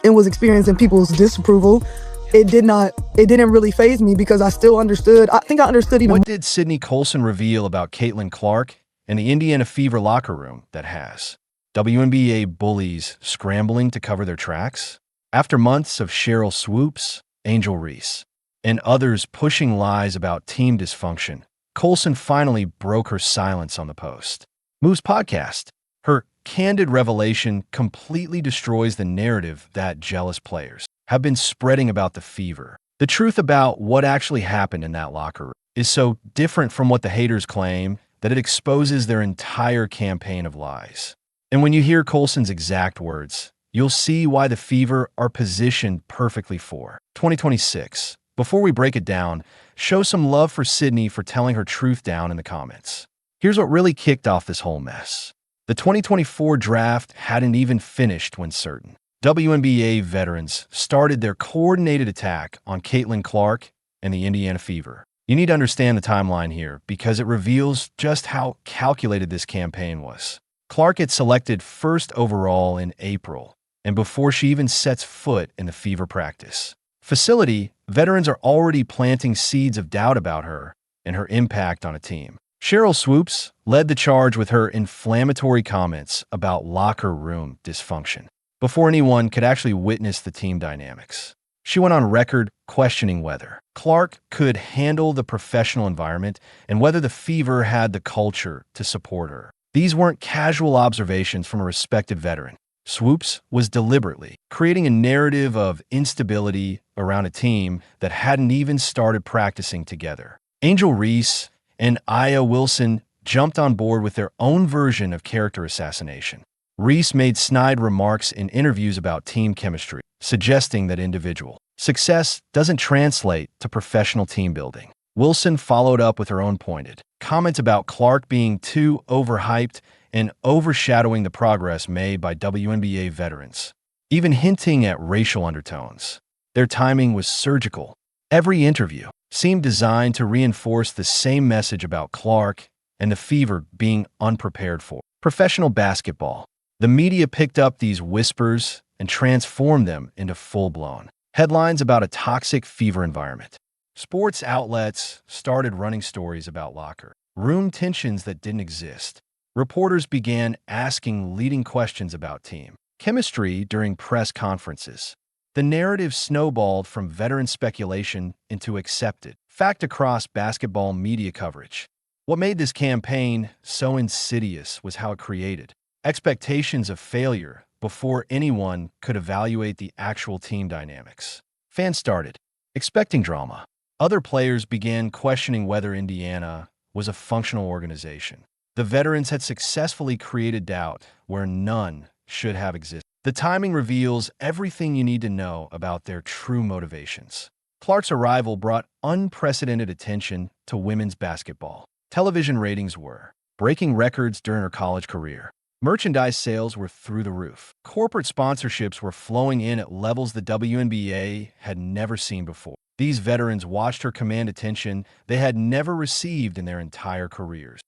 and was experiencing people's disapproval, it didn't really faze me because I still understood. I think I understood even. What did Sydney Colson reveal about Caitlin Clark and the Indiana Fever locker room that has WNBA bullies scrambling to cover their tracks? After months of Cheryl Swoops, Angel Reese, and others pushing lies about team dysfunction, Colson finally broke her silence on the post. Move's podcast. Her candid revelation completely destroys the narrative that jealous players have been spreading about the Fever. The truth about what actually happened in that locker room is so different from what the haters claim that it exposes their entire campaign of lies. And when you hear Colson's exact words, you'll see why the Fever are positioned perfectly for 2026. Before we break it down, show some love for Sydney for telling her truth down in the comments. Here's what really kicked off this whole mess. The 2024 draft hadn't even finished when certain WNBA veterans started their coordinated attack on Caitlin Clark and the Indiana Fever. You need to understand the timeline here because it reveals just how calculated this campaign was. Clark gets selected first overall in April, and before she even sets foot in the Fever practice facility, veterans are already planting seeds of doubt about her and her impact on a team. Cheryl Swoops led the charge with her inflammatory comments about locker room dysfunction before anyone could actually witness the team dynamics. She went on record questioning whether Clark could handle the professional environment and whether the Fever had the culture to support her. These weren't casual observations from a respected veteran. Swoops was deliberately creating a narrative of instability around a team that hadn't even started practicing together. Angel Reese and Aya Wilson jumped on board with their own version of character assassination. Reese made snide remarks in interviews about team chemistry, suggesting that individual success doesn't translate to professional team building. Wilson followed up with her own pointed comments about Clark being too overhyped and overshadowing the progress made by WNBA veterans, even hinting at racial undertones. Their timing was surgical. Every interview seemed designed to reinforce the same message about Clark and the Fever being unprepared for professional basketball. The media picked up these whispers and transformed them into full-blown headlines about a toxic Fever environment. Sports outlets started running stories about locker room tensions that didn't exist. Reporters began asking leading questions about team chemistry during press conferences. The narrative snowballed from veteran speculation into accepted fact across basketball media coverage. What made this campaign so insidious was how it created expectations of failure before anyone could evaluate the actual team dynamics. Fans started expecting drama. Other players began questioning whether Indiana was a functional organization. The veterans had successfully created doubt where none should have existed. The timing reveals everything you need to know about their true motivations. Clark's arrival brought unprecedented attention to women's basketball. Television ratings were breaking records during her college career. Merchandise sales were through the roof. Corporate sponsorships were flowing in at levels the WNBA had never seen before. These veterans watched her command attention they had never received in their entire careers.